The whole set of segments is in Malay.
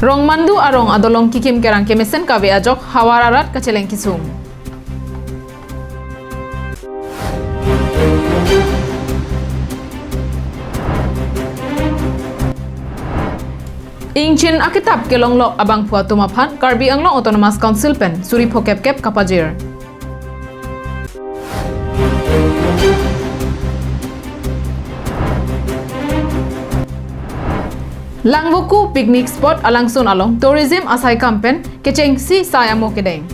Rong mandu arong adolong kikim kerang kemesen kawe ajok hawararat kaceleng kisum. Ingchin akitab kelonglok abang puat tumapan Karbi Anglong Autonomous Council pen suri pokep kep kapajir. Langbuku picnic spot alangsun along tourism asai kampen keceng si sayamo kedeng.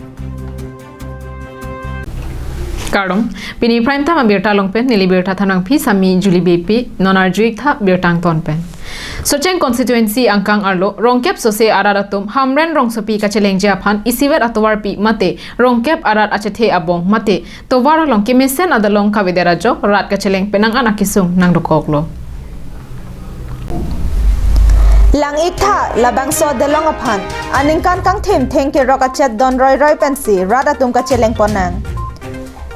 Kardong pini prime time birta longpen nili birta thanang phi sami juli bp nonarjuik tha birtang tonpen. Socheng constituency angkang arlo rongkep sose araratum hamren rongsopi kaceleng japhan isiwer atowar pi mate rongkep arar achethe abong mate towara long kemesen adalong kawederajo rat kaceleng penang anakisung nang dokoklo. Lang ikha labang so dalong aphan aningkan kang thim thenki rokachet don roy pensi rada tumka cheleng ponang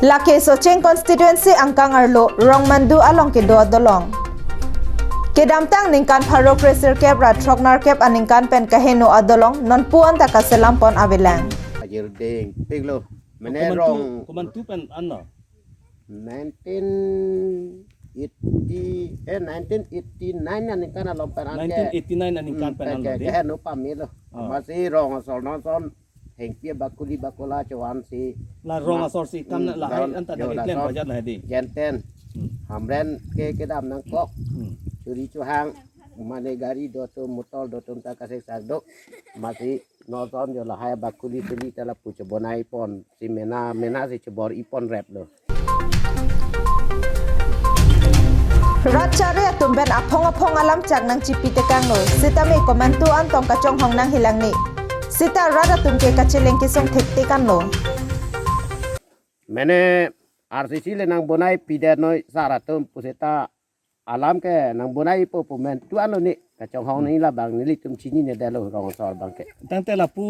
lake socheng constituency angkang arlo rong mandu along ke do dolong kedamtang ningkan pharo pressure cap ra troknar cap aningkan pen kaheno adolong non puan ta kaselam pon avelang ajir ding piglo mene rong komantu pen anno 1989 ani kana lompan ake 1989 aning kan pen anno ke no pamilo masih rong sol non son hengpia bakuli bakola chawan si la rong asor si kam la hai anta da klen bajat la di jenten hamren ke dam nang kok curi cuhang mane gari doto motol doto ta kasek sagdo masih nonton jo la hai bakuli tuli tala puche bonai pon si mena si cebor ipon rap lo Rachare tumben apong alam chak nang chipi tekang no sitame komantu antong kachong hong nang hilang ni sita rada tumke kacheleng kisong thekte kan no mene RCC le nang bonai pide noi saratum puseta alam ke nang bonai po pumen tuan lo ni kachong hong ni la bang ni tum chini ne dalo rong sor bang ke tante la pu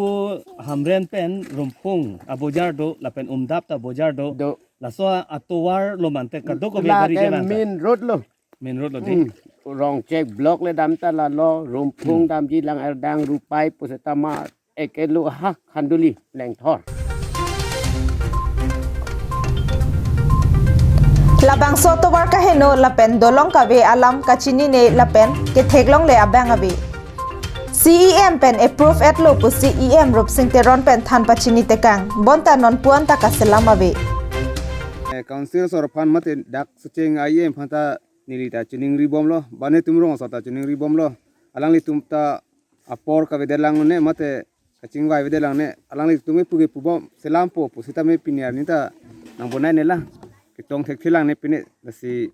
hamren pen rumpung abojardo la pen umdap ta bojardo do la so atowar lo mante ka doko be la gari ke jalan min road lo main road lo di rong check block le dam ta la lo rumpung dam ji lang erdang rupai puseta ma ekelu ha khanduli leng thor labang soto war kaheno lapen dolong kawe alam kachini ne lapen ke theklong le abang abi CEM pen approve at lo pu CEM rup singteron pen than pachini tekang bonta non puan ta kaselam abi council sorpan mate dak sucheng IEM phanta nilita chuning ribom lo bane tumrong sota chuning ribom lo alangli tumta apor ka vedelang ne mate kaching vai vedelang ne alangli tume puge pubom selampo pusita me piniar nita nang bonai ne la kitong thekhilang ne pine lasi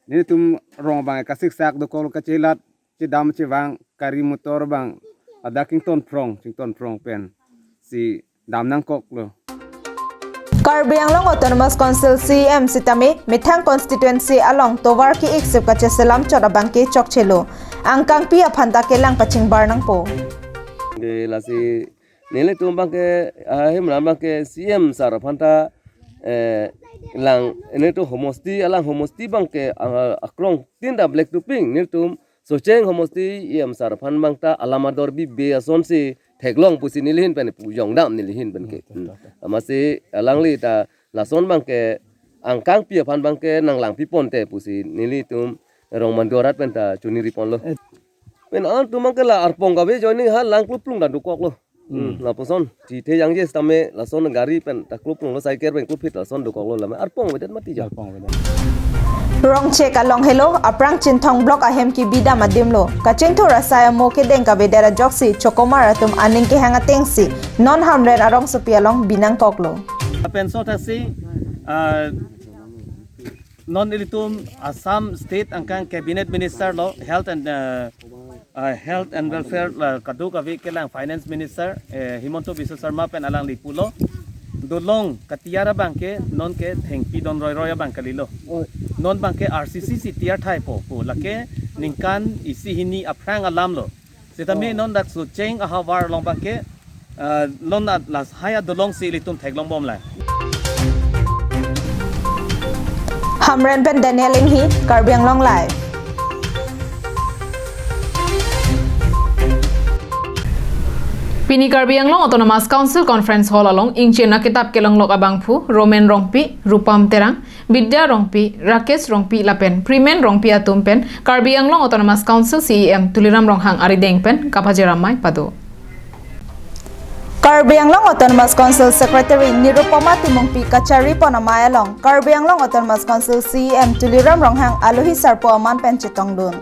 ne tum rong bang kasik sak do kol kachelat che dam che wang kari motor bang adaking ton prong pen si dam nang kok lo Karbi Anglong Autonomous Council CEM sitame mithang constituency along towar ki iksip kache selam chora bangke chokchelo angkang pi aphanta kelang paching bar nang po de lasi nele tumbang ke himran bang ke CM sar phanta lang ene to homosti alang homosti bang ke akrong tinda black to pink nil tum socheng homosti sar phan bang ta alamador bi be ason si theklong pusi nilhin pen pujong dam nilhin pen ke amasi alangli ta lason bang ke angkang pi phan bang ke nang lang pi pon te pusi nili tum rong mandorat pen ta chuni ripon lo pen an tum bang ke la arpong ga be joining ha lang kluplung da dukok lo la poson ti the yang je tame lason gari pen ta kluplung lo cycle pen klupit lason dukok lo la arpong wedet mati ja Rong check along hello aprang chinthong block ahem ki bida madimlo kacheng thora saya mo ke deng ka bedera joksi chokomara tum aning ke hanga tengsi non hamren arong sopi along binang koklo pen so taxi non ilitum Assam state angkang cabinet minister lo health and welfare kadu ka vi kelang finance minister Himonto Biswa Sharma pen alang lipulo dolong katiara bangke non ke thengpi don roy bangkalilo non bangke RCC si tiar thai po lake ningkan isi hini aprang alam lo setame non dak su cheng a hawar long bangke lon las haya dolong si litum theklong bom la Hamren pen Daniel Inghi Karbi Anglong live Pini Karbi Anglong Autonomous Council Conference Hall along Ingche na kitab kelong lok abangphu Roman Rongpi Rupam Terang Bidya Rongpi Rakesh Rongpi Lapen Primen Rongpi Atumpen Karbi Anglong Autonomous Council CEM Tuliram Ronghang Aridengpen Kapajeramai Pado Karbi Anglong Autonomous Council Secretary Nirupama Timongpi Kachari Ponamaya Long Karbi Anglong Autonomous Council CEM Tuliram Ronghang Alohi Sarpo Aman Penchitongdun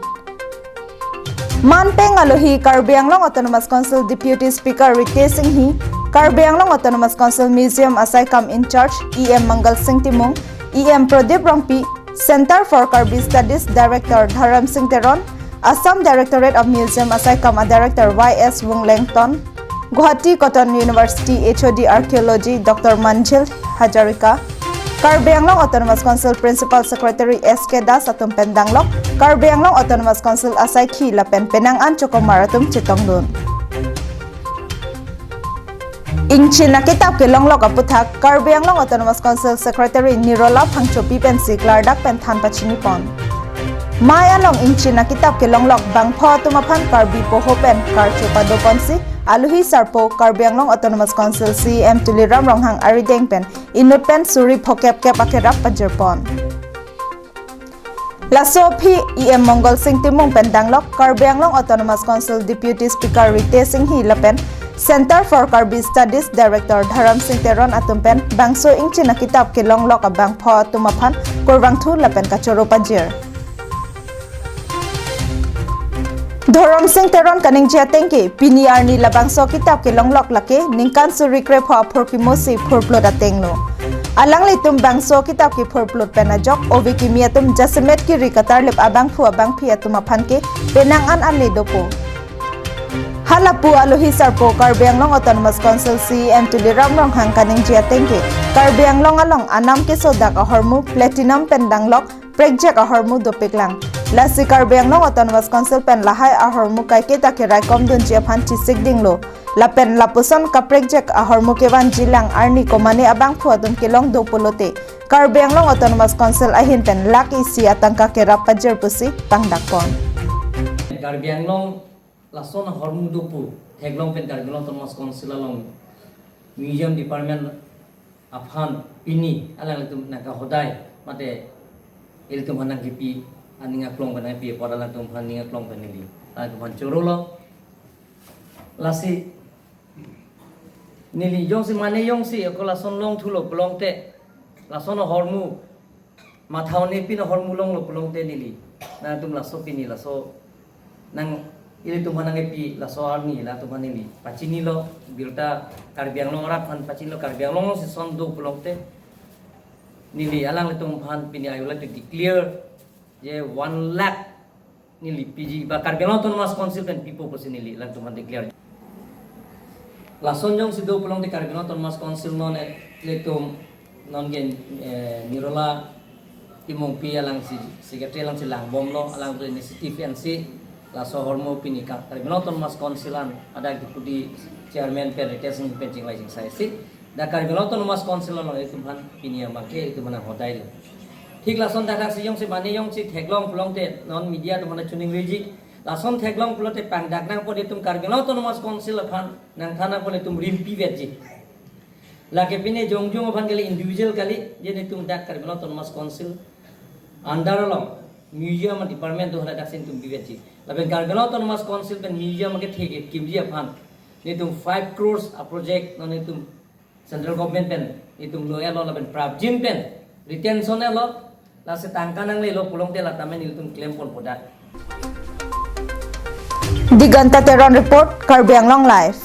Manpeng Alohi Karbi Anglong Autonomous Council Deputy Speaker Rite Singhi Karbi Anglong Autonomous Council Museum Asaikam in charge EM Mangal Singh Timong EM Pradip Rongpi Center for Karbi Studies Director Dharam Singh Teron Assam Directorate of Museum Asaikam Director YS Wonglengton Guwahati Cotton University HOD Archaeology Dr. Manjil Hajarika Karbi Anglong Autonomous Council Principal Secretary SK Das Atum Pendanglok Karbi Anglong Autonomous Council Asai Khi Lapen Penangan Chokomaratum Chitongdun Ingchi nakitab ke longlok aputhak Karbi Anglong Autonomous Council Secretary Nirola Phangchopi Pensi Klardak Penthan Pachinipon Maya long ingchi nakitab ke longlok bangpho tumapan Karbi Pohopen Karcho Padoponsi Aluhi Sarpo Karbi Anglong Autonomous Council CEM Tuliram Ronghang Aridengpen Inutpen Suri Phokep Kep Akerap Pajerpon Lasopi EM Mongol Singh Timong Pendanglok Karbi Anglong Autonomous Council Deputy Speaker Rite Singhi Lapen Center for Karbi Studies Director Dharam Singh Teron Atumpen Bangso ingchi nakitab ke longlok abangpho tumapan Kurwangthu Lapen Kachoro Pajir Dharam Singh Teron kaning jia tengke pini arni labangso kitab ke longlok lake ningkan suri krepho phorpimosi phorplot atenglo alang litum bangso kitab ke phorplot penajok oviki miatum jasemet ki rikatar lep abangphu abangphi atuma phanke penangan anle dopo halapu alohi sarpo Karbi Anglong Autonomous Council CEM Tuliram Ronghang kaning jia tengke Karbi Anglong along anam ke sodak ahormu platinum pendanglok project ahormu dopeklang Lasi Karbi Anglong Autonomous Council pen lahai ahormu kaike take raikom dun jia phan chisik dinglo lapen lapuson ka project ahormu kewan jilang arni komane abang phu adum kelong dopolote Karbi Anglong Autonomous Council ahin pen lak isi atangka ke rapajer pusi pangdakpon Karbi Anglong lason ahormu dopu heglong pen Karbi Anglong Autonomous Council along museum department aphan pini alang litum naka hodai mate ilitum hanang kipi aninga klong banai pi podala tum paninga klong banili la tum chorolo lasi nili yong si mane yong si ko la son long thulo klong te la son hormu mathau ne pin hormu long lo klong te nili na tum la so pini la so nang ili tum hanang pi la so arni la tum hanili pachini lo birta Karbi Anglong rat phan pachini lo Karbi Anglong si son do klong te nili alang le tum phan pini ayula to declare ye 1 lakh nili PG ba Karbi Anglong Autonomous Council pen people personally lang tuman declare la sonjong sido pulong de Karbi Anglong Autonomous Council non letum non gen Nirola timong pi alang si secretary lang silang bomlo alang to initiative NC la so hormo pini Karbi Anglong Autonomous Council an ada deputy chairman pen retention penching license sai si da Karbi Anglong Autonomous Council lo itu han pini make itu mana hodai lo ঠিক লাসন দেখা সিয়ং সে বানে yong si theglong pulongte non media tumana chuning reji lason theglong pulote pang daknang pode tum Karbi Anglong Autonomous Council phan nang thana pole tum rimpi veji lake pine jongjong phan kali individual kali je tum dak Karbi Anglong Autonomous Council under along museum department do hada daksin tum veji laben Karbi Anglong Autonomous Council pen museum ke thege kimji phan ne tum 5 crores a project non tum central government pen itum lo elo laben prabjin pen retention elo lase tangkanang lelo pulong tela tamen iltum claim pon poda Diganta Teron Report Karbi Anglong Live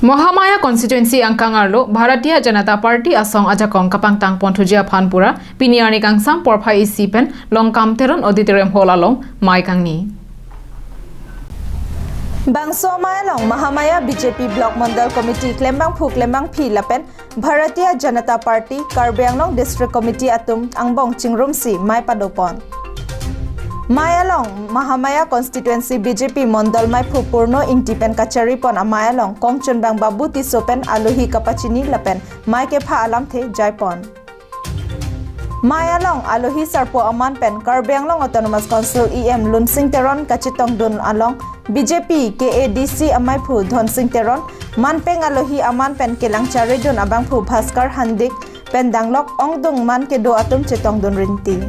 Mohamaya constituency angkang arlo Bharatiya Janata Party asong ajakong kapangtang Pontujia Phanpura piniarni kangsam porphai isipen longkam teron auditorium hall along maikangni Bangso Mayalong Mahamaya BJP Block Mandal Committee Klembang Phu Klembang Phi Lapen Bharatiya Janata Party Karbi Anglong District Committee Atum Angbong Chingrumsi Mai Padopon Mayalong Mahamaya Constituency BJP Mandal Mai Phu Purno Ingtipen Kachari Pon Amayalong Kongchun Bang Babu Tisopen Aluhi Kapachini Lapen Mai Ke Pha Alam The Jaipon Mayalong alohi sarpo aman pen Karbianglong Autonomous Council EM Lunsing Teron kachitong dun along BJP KADC amai phu Dhon Singh Teron manpeng alohi aman pen kelang chari dun abang phu Bhaskar Handik pen danglok ongdung man ke do atum chitong dun rinti.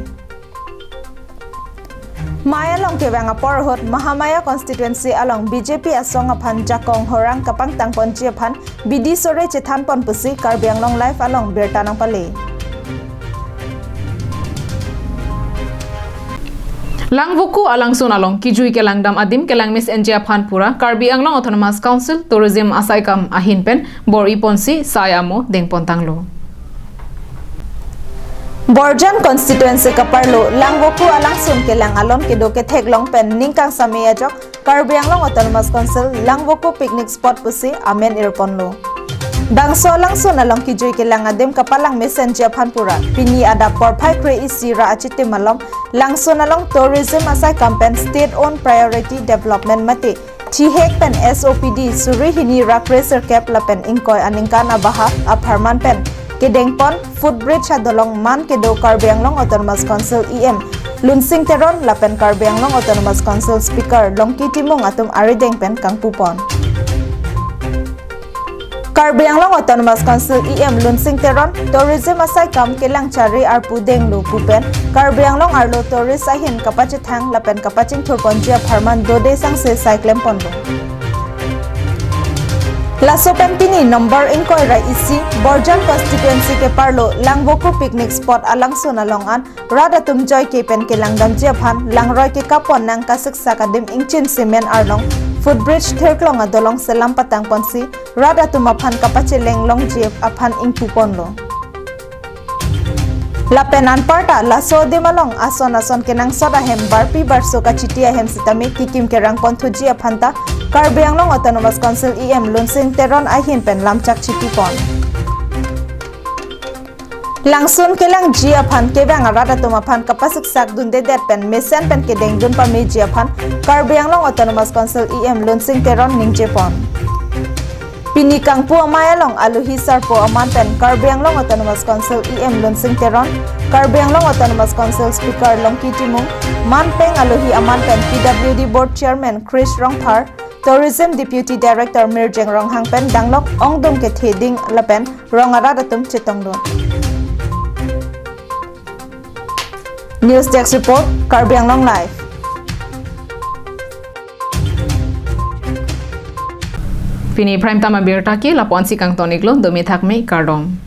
Mayalong ke bang aporhot Mahamaya constituency along BJP asong aphan jakong horang kapang tangpon chiaphan BD sore chithan pon pusi Karbianglong life along bertanang pale. Langvuku alangsun along kijui kelang dam adim kelang mis enjia phanpura Karbi Anglong Autonomous Council Tourism Asaikam ahinpen bori ponsi sayamo dengpontanglo. Borjan constituency kaparlo Langvuku alangsun kelang alon kedo ke theglong pen ningkang sameya jok Karbi Anglong Autonomous Council Langvuku picnic spot pusi amen irponlo. Bangso langsun along kijui kelang adim kapalang messenger phanpura pini ada porphai kre isira achite malom langsun along tourism asai campaign state owned priority development mate thihek pen SOPD suri hini rakraser cap lapen ingkoi aningkan abaha aparman pen kedengpon footbridge adolong man kedo Karbi Anglong Autonomous Council EM Lunsing Teron lapen Karbi Anglong Autonomous Council speaker longki timung atum arideng pen kangpupon. Karbi Anglong Autonomous Council EM Lunsing Teron tourism asai kam kelang chari arpu denglu pupen Karbi Anglong arlo tourist ahin kapachithang lapen kapaching thurponjia pharman dode sangse cyclem ponlo. Lasopen pini number inkoi rai isi Borjan constituency ke parlo Langvuku picnic spot alangsun alongan radatum joy ke pen kelang damjia phan langroi ke kapon nang kasik sakadim ingchin cement arlong footbridge thirklong adolong selam patang ponsi radatum aphan kapachileng long jep aphan ingpuponlo. Lapenan parta laso de malong ason kenang soda hem barpi barso kachitia hem sitami kikim kerang ponthuji aphanta Karbi Anglong Autonomous Council EM Lunsing Teron ahin pen lamchak chitipon. Langsun kelang ji aphan kebang radatum aphan kapasik sak dunde det pen mesen pen kedeng dun pami ji aphan Karbi Anglong Autonomous Council EM Lunsing Teron ningjepon. Pini kangpu amayalong aluhi sarpo aman pen Karbi Anglong Autonomous Council EM Lunsing Teron Karbi Anglong Autonomous Council Speaker Longki Timung manpeng aluhi aman pen PWD Board Chairman Chris Rongthar Tourism Deputy Director Mirjeng Ronghang pen danglok ongdum ke theding lapen rongara datum chitongdon. News Desk Report Karbi Anglong Live. Fini prime time abirta ki laponsi kang toniklo domi thakme kardom.